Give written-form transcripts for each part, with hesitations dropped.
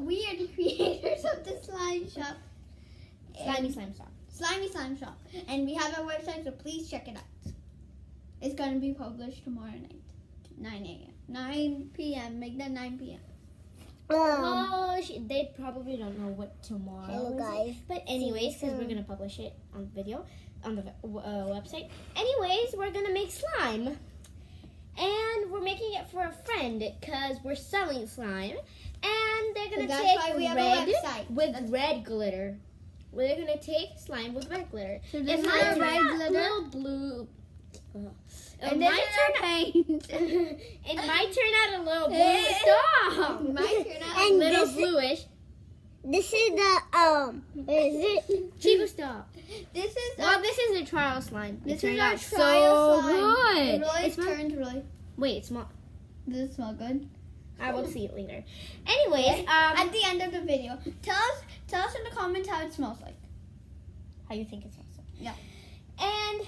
we are the creators of the slime shop. Slimy Slime Shop. Slimy Slime Shop. And we have our website, so please check it out. It's going to be published tomorrow night. 9 a.m. 9 p.m. Make that 9 p.m. Well, they probably don't know what tomorrow Hello is. guys. But anyways, because we're going to publish it on video, on the website. Anyways, we're going to make slime. And we're making it for a friend because we're selling slime. And they're going to So that's take why we have a red website. with red glitter. We're going to take slime with red glitter. So this It is might our turn red out glitter. little blue. And this is our paint. It might turn out a little blue. It Stop. might turn out And Little this- bluish. This is the what is it? Chico, stop. This is Well, this is a trial slime. this it is turned our out trial so slime. good. It really It smells- turned really. Wait, it smells. Does it smell good? I will see it later. Anyways, At the end of the video, tell us in the comments how it smells like. how you think it smells? Yeah. And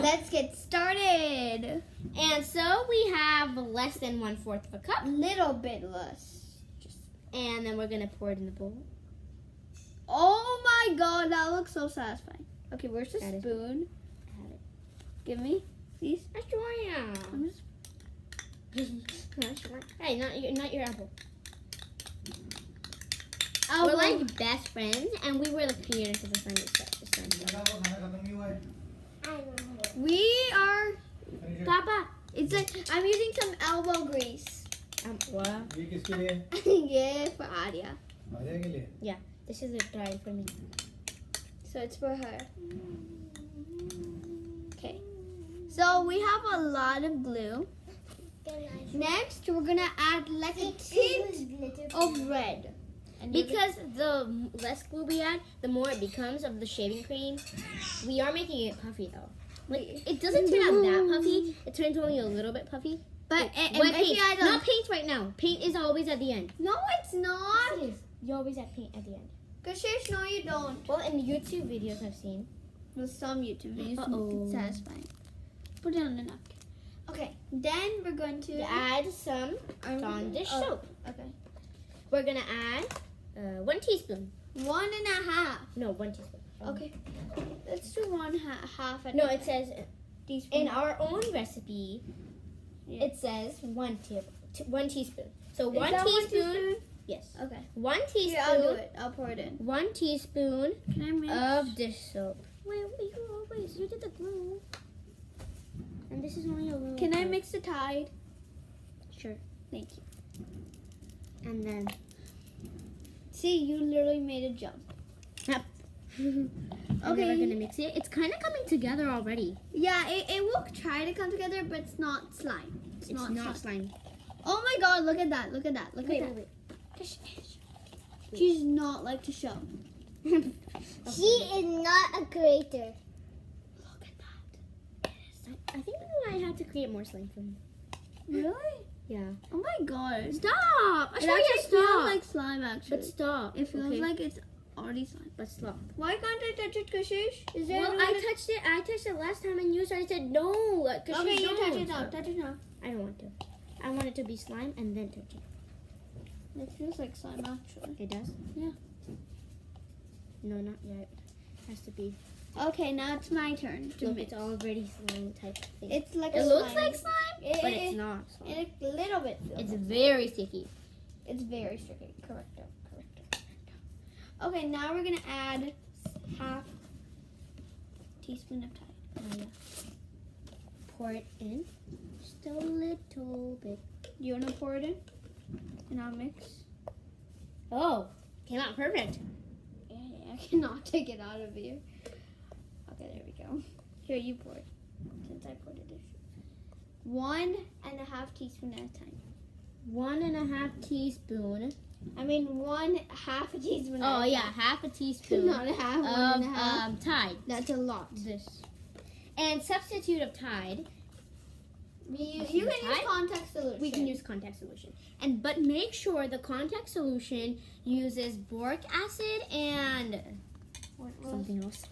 Let's get started. and so we have less than 1/4 of a cup, Little bit less. and then we're gonna pour it in the bowl. Oh my god, that looks so satisfying. Okay, where's the That is- spoon? I have it. Give me, please. Astoria. I'm just Hey, not your apple. Oh, We're like best friends, and we were the creators of the slime stuff. we are. Papa. It's like I'm using some elbow grease. What? ये किसके लिए है? Yeah, for Adia. Arya के लिए This is a dry for me. So it's for her. Okay. So we have a lot of glue. Next, we're gonna add like a tint of red. And you're Because the less glue we add, the more it becomes of the shaving cream. We are making it puffy though. Like it doesn't turn out that puffy. It turns only a little bit puffy. But Wet if paint. you add Not paint right now. Paint is always at the end. no, it's not. It is. You always add paint at the end. Kashish, no, you don't. Well, in YouTube videos I've seen. With some YouTube videos, Uh-oh. it's satisfying. Put it on the napkin. Okay, then we're going to Add some Dawn dish soap. Okay, We're gonna add 1 teaspoon. 1.5. No, 1 teaspoon. Okay, let's do half. At No, a it says teaspoon. in our own recipe. Yeah. It says 1 teaspoon. So Is 1 that teaspoon. Yes. Okay. 1 teaspoon. Here, I'll do it. I'll pour it in. 1 teaspoon Can I mix? of dish soap. Wait, you did the glue. And this is only a little. Can I bit. mix the Tide? Sure. Thank you. And then. See, you literally made a jump. And then we're gonna mix it. It's kind of coming together already. Yeah, it will try to come together, but it's not slime. It's not slimy. Oh my god, look at that. Look at that. Look Wait, at wait, that. She does not like to show. wait. She is not a creator. Look at that. I think I had to create more slime for me. Really? Yeah. Oh my god. Stop! It Astoria, actually feels stop! like slime, actually. But stop. It feels okay? like it's already slime. But stop. Why can't I touch it, Kashish? Is there Well, another- I touched it last time, and you started said no. Cause Okay, you touch don't. it now. Touch it now. I don't want to. I want it to be slime and then touch it. It feels like slime, actually. It does? Yeah. No, not yet. It has to be. Okay, now it's my turn to Look, mix. it's already slime type thing. It's like It a looks slime. like slime, but it's not slime. It a little bit. feels It's like very sticky. It's very sticky. Correcto. Okay, now we're gonna add half teaspoon of Tide. Oh, yeah. Pour it in. Just a little bit. You wanna pour it in? And I'll mix. Oh, came out perfect. Yeah, I cannot take it out of here. Okay, there we go. Here, you pour it. Since I poured it in. 1.5 teaspoon at a time. 1.5 teaspoon. I mean, 1/2 a teaspoon. Oh at a yeah, time. half a teaspoon Not a half. of 1.5. Tide. That's a lot. This. And substitute of Tide. You This can is use Tide? contact solution. We can use contact solution. But make sure the contact solution uses boric acid and something else.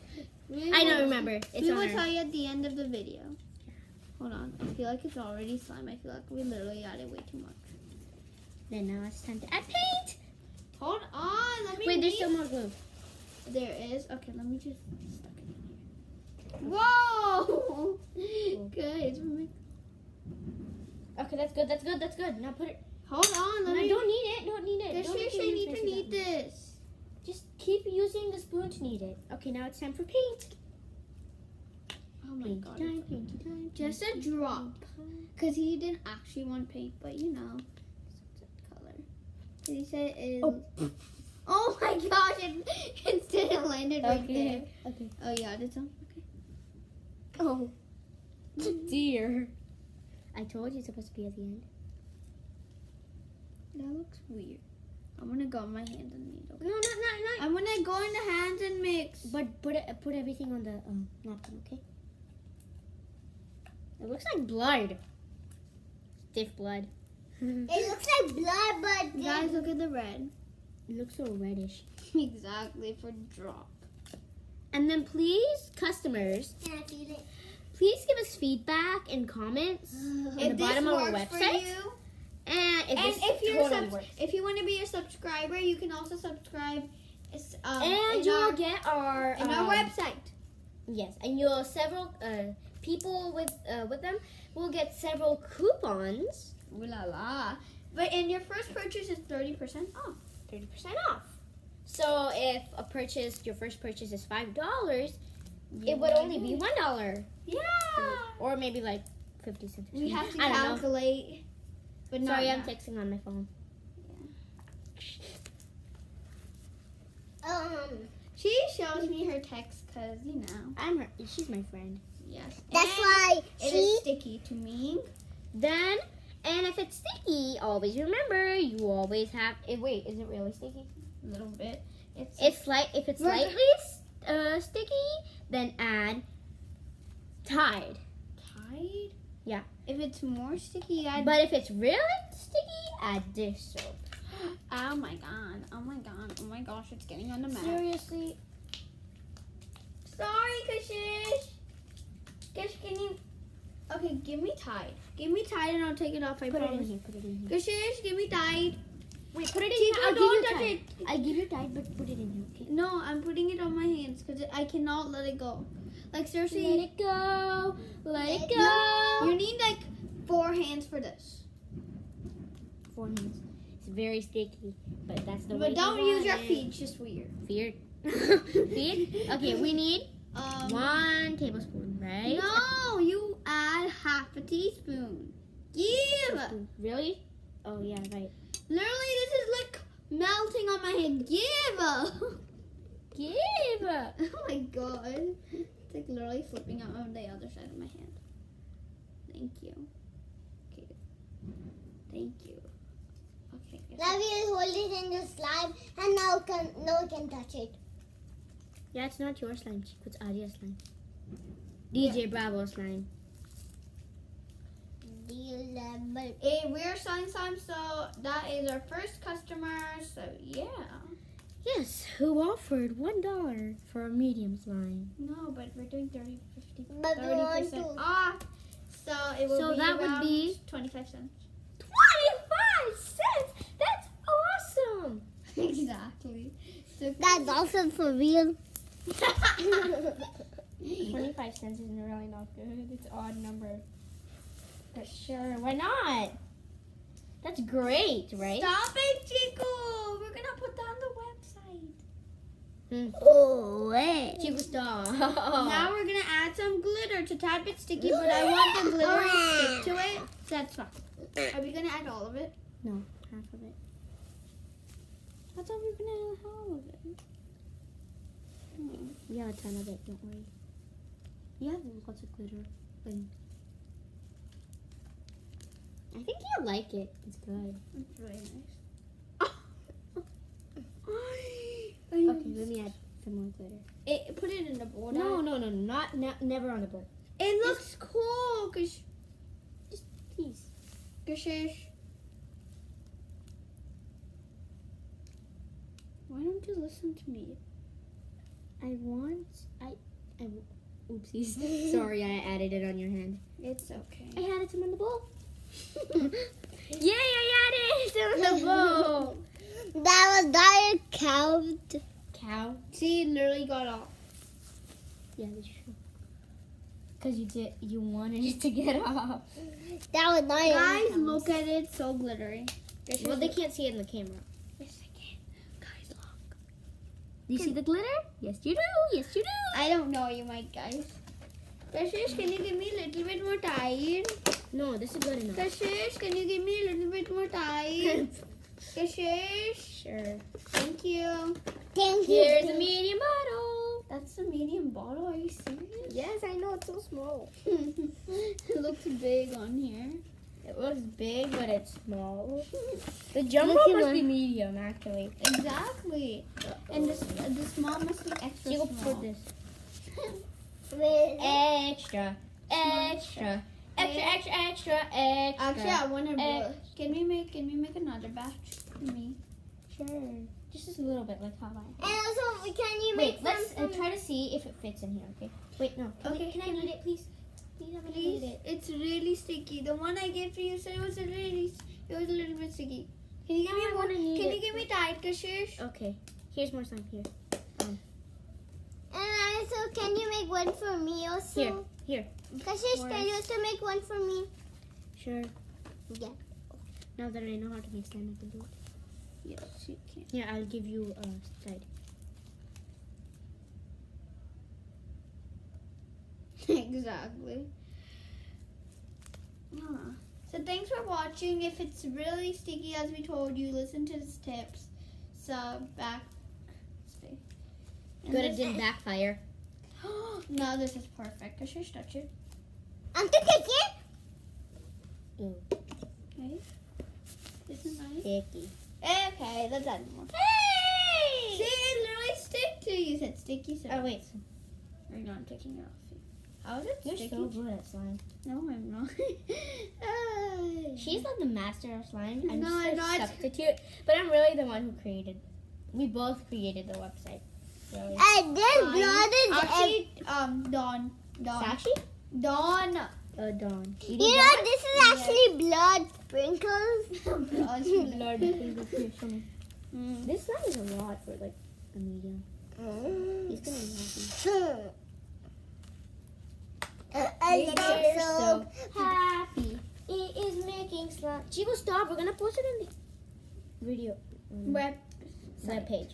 I don't remember. It's We on will our- tell you at the end of the video. Hold on. I feel like it's already slime. I feel like we literally added way too much. Then now it's time to add paint. Hold on. Let me Wait, there's read. still more glue. There is. Okay, let me just stuck it in here. Whoa! Guys, Okay, that's good. That's good. That's good. Now put it. hold on. No, Let me. don't need it. Don't need it. Guys, Don't make your I hands need to messy knead that way. this. Just keep using the spoon to knead it. Okay, now it's time for paint. Oh my Painty god. time, painty time. Just a drop. Because he didn't actually want paint, but you know. Color. 'Cause he said it. Oh my gosh, it didn't landed right there. Okay. Oh yeah, that's on. Okay. Oh, dear. I told you it's supposed to be at the end. That looks weird. I'm gonna go on my hands and knead. Okay? No, not. I'm gonna go in the hands and mix. But put everything on the napkin, okay? It looks like blood. Stiff blood. It looks like blood, but Guys, look at the red. It looks so reddish. Exactly, for drop. And then please, customers, Can I feel it? please give us feedback and comments on the bottom of our website. you, And if you want to be a subscriber, you can also subscribe. and in you'll our, get our in our website. Yes, and you'll several people with them will get several coupons. Ooh la la! But in your first purchase is 30% off. 30% off. So if your first purchase is $5, it would only be $1, Yeah. or maybe like 50 cents. We have to I don't know. calculate. But not Sorry, I'm now. texting on my phone. She shows me her text because you know. She's my friend. Yes. That's And why it is sticky to me. Then, and if it's sticky, always remember you always have. Wait, is it really sticky? A little bit. If it's We're- slightly sticky, then add Tide. Tide. Yeah. If it's more sticky, I'd. But if it's really sticky, add dish soap. Oh my god! Oh my god! Oh my gosh! It's getting on the mat. Seriously. Sorry, Kashish. Kashish, can you? Okay, give me Tide. Give me Tide, and I'll take it off. I Put it in promise. here. Put it in here. Kashish, give me Tide. Wait, put it in Chico, here. I'll don't give touch you it. Tide. I give you Tide, but put it in here, okay? No, I'm putting it on my hands because I cannot let it go. Like seriously. Let it go. Let it go. You need like 4 hands for this. 4 hands. It's very sticky, but that's the way. But don't you use want your it. feet. It's just weird. Feet. Feet. Okay, we need 1 tablespoon, right? No, you add half a teaspoon. Give. Really? Oh yeah, right. Literally, this is like melting on my hand. Give. Give. Oh my god. It's like literally flipping out on the other side of my hand. Thank you. Okay. Thank you. Okay. now we'll hold it in the slime, and now no one can touch it. Yeah, it's not your slime. It's Adia's slime. DJ Bravo slime. We're selling slime, so that is our first customer. So yeah. Yes, who offered $1 for a medium slime? No, but we're doing 30, 50, But we want 30% to. off. So it will So be that would around be 25 cents. 25 cents! That's awesome! Exactly. So That's awesome for real. 25 cents isn't really not good. It's an odd number. But sure, why not? That's great, right? Stop it, Chico. We're gonna put that on the website. Oh, wait. Chico, stop. Now we're gonna add some glitter. It's a tad bit sticky, but I want the glitter to stick to it. So that's fine. Are we gonna add all of it? No, half of it. I thought we were gonna add all of it. Yeah, a ton of it, don't worry. You have lots of glitter. I think you'll like it. It's good. It's really nice. Okay, let me add some more glitter. Put it in the bowl. No, never on the bowl. It looks cool. Please. Gashish. Why don't you listen to me? Oopsies. Sorry, I added it on your hand. It's okay. I added some on the bowl. Yay, I added some on the bowl. That was diet count. Cow. See, it literally got off. Yeah, that's true. Cause you wanted it to get off. That was diet Guys, count. look at it. So glittery. Well, they can't see it in the camera. Yes, I can. Guys, look. Do you see the glitter? Yes, you do. Yes, you do. I don't know you might, guys. Kashish, can you give me a little bit more tide? No, this is good enough. Kashish, can you give me a little bit more tide? Kashish, Sure. thank you. Thank you. Here's a medium bottle. That's a medium bottle. Are you serious? Yes, I know it's so small. It looks big on here. It looks big, but it's small. The jumbo Look at must one. be medium, actually. Exactly. And the small must be extra You go small. put this. Wait, Extra, extra, extra, extra, extra, extra. Actually, I want to. Egg. Can we make another batch for me? Sure. Just a little bit, like how I. and also, can you Wait, make let's some? try to see if it fits in here. Okay. Wait, no. Okay, Can I can eat it, please? Please, I'm gonna Please, eat it. it's really sticky. The one I gave to you said it was a little bit sticky. Can you give No, me I more? wanna eat Can it. you give me Tide, Kashish? Okay. Here's more slime here. And also, can you make one for me also? Here. Here. Kashish, can you also make one for me? Sure. Yeah. Now that I know how to make slime, I can do it. Yes, you can. Here, I'll give you a side. Exactly. So thanks for watching. If it's really sticky, as we told you, listen to the tips. So back. Stay. And Good, it this- didn't backfire. Now this is perfect. Kashish, touch it. I'm to take it. Ooh, Okay. This is nice. sticky. Okay, let's add more. Hey! See, it literally stick to you. Said sticky. So Oh, wait. we're not taking it off. How is it You're sticky? so good at slime. No, I'm not. She's like the master of slime. I'm No, just I'm a not. substitute. But I'm really the one who created. We both created the website. Really. And this blood is Actually, Dawn. Sashi? Dawn. Dawn. you know, this is actually blood sprinkles. Lord, here, show me. Mm. This slime is a lot for like a medium. He's gonna be happy. I You're look so happy. It is making slime. Chico, stop. We're gonna post it in the video. Web. Webpage.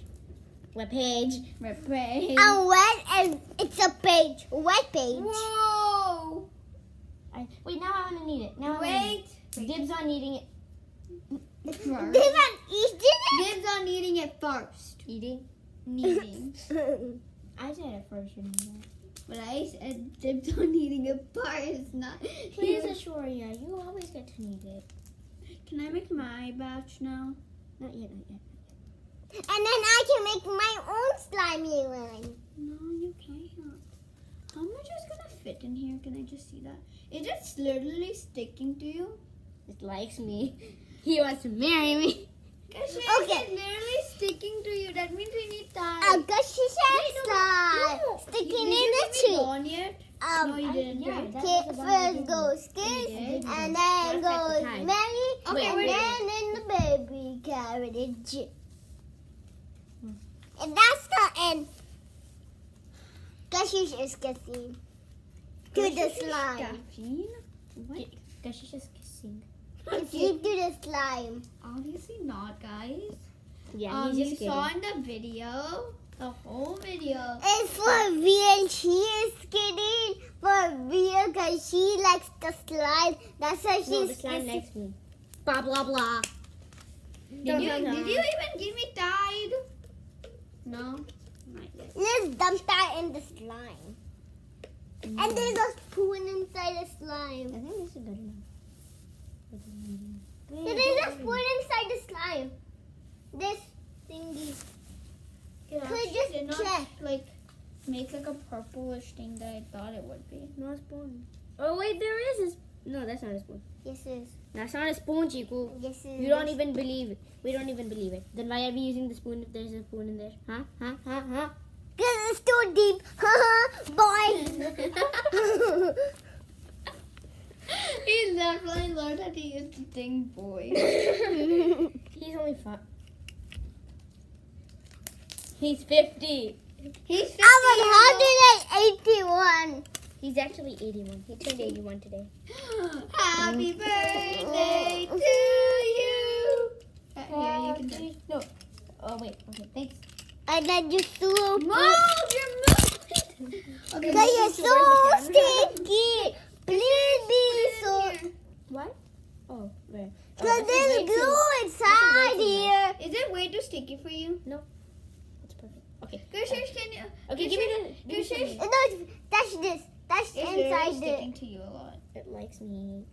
Webpage. Web. And wet, and it's a page, wet page. Whoa! Wait, now I wanna need it. Now I wanna Wait. need it. Dibs on eating it. This one eating Dibs on eating it first. Eating? Kneading. it. I said it first, you know that. But I said dibs on eating it first, not. Please, Ashwarya, you always get to need it. Can I make my batch now? Not yet, not yet. And then I can make my own slimy one. No, you can't. How much is gonna fit in here? Can I just see that? Is it literally sticking to you? It likes me. He wants to marry me. Okay. Okay. It's literally sticking to you. That means we need time. Because she said slime sticking in the tree. On yet? No, you didn't. yeah, right? that Okay, was the one I first did. goes You kiss, did? and then That's at the goes time. Mary, Okay, and wait. then in the baby carriage. Hmm. And that's the end. Kashish is kissing to the slime. Caffeine? What? Because she's just kissing. Kissing to the slime. Obviously not, guys. Yeah, You he's just saw kidding. in the video, the whole video. It's for real. She is kidding for real because she likes the slime. That's why she's No, the slime kissing. likes me. Blah, blah, blah. Did you even give me Tide? No? Not yet. Let's dump that in the slime. And there's a spoon inside the I slime. think this is good enough. There is a spoon inside the slime. This thingy. It Could actually just did not, check. like, make like a purplish thing that I thought it would be. No spoon. Oh, wait, there is a No, that's not a spoon. Yes, it is. That's not a spoon, Chiku. Yes, it is. You don't even believe it. We don't even believe it. Then why are we using the spoon if there's a spoon in there? Huh? Huh? Huh? Huh? Because it's too deep. Boy. He's definitely learned how to use the thing, boy. He's only 5. He's 50. He's 50 I'm 181. He's actually 81. He turned 81 today. Happy birthday to you. Here, you can do it. No. Oh, wait. Okay, thanks. And then you so Mom, you're moving. Okay, Guys, you're where's the so camera? sticky. Please be so. What? Oh, where? Because there's glue inside here. Is it way too sticky for you? It's perfect. Okay. Gushers, can you? Okay, give me the. Gushers. No, touch this. Touch It's really inside sticking it. to you a lot. It likes me.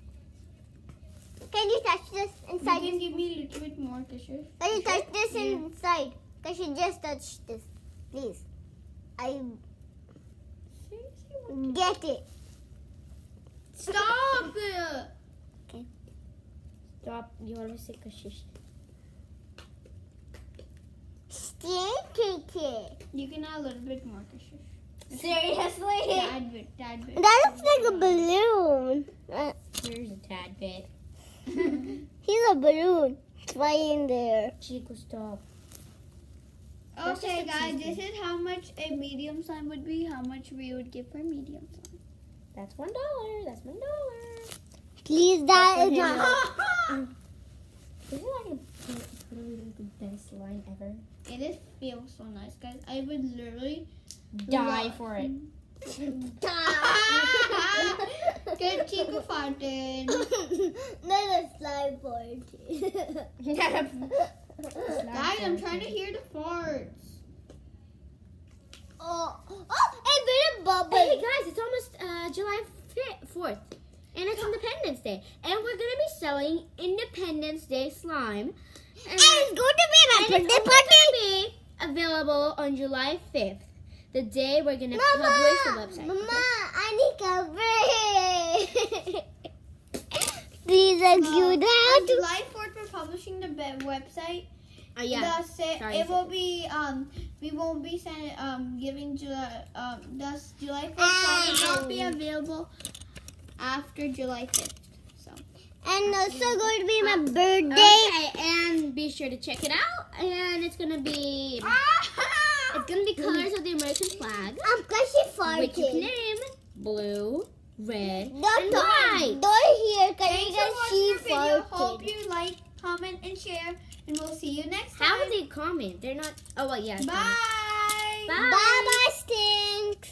Can you touch this inside? You can give me a little bit more, Gushers. Can you touch this Yeah. inside? Can you just touch this, please? I Seriously? get it. Stop! Stop. You always say kashish. Stinky. You can add a little bit more, Gushers. Seriously? Tad bit, tad bit. That looks like a balloon. Here's a tad bit. He's a balloon flying there. Chico, stop. Okay, guys, this is how much a medium slime would be. How much we would give for medium slime. That's $1. That's $1. Please, that That's is okay. not. Is it like literally the best line ever? It is feels so nice, guys. I would literally Die for it. Good Chico fountain. Not a slime party. Guys, I'm trying to hear the farts. Oh, a bit of bubble. Hey guys, it's almost July 4th. And it's Independence Day. And we're going to be selling Independence Day slime. And it's going to be my And it's birthday only party. gonna be available on July 5th. The day we're going to Mama, publish the website. Mama, I need coverage. These are cute. How On to July 4th, we're publishing the website. Oh, yeah. Thus, Sorry. it will be we won't be giving July July 4th will not be available after July 5th. So and also going to be my birthday. Okay, and be sure to check it out. And it's going to be colors of the American flag. I'm crushing Which is farting. name blue, red, and Don't white. here, cause thanks you for can watching see our video. Hope farting. you like, comment, and share, and we'll see you next time. How would they comment? They're not. Oh, well, yeah. Bye. Bye. Bye bye, stinks.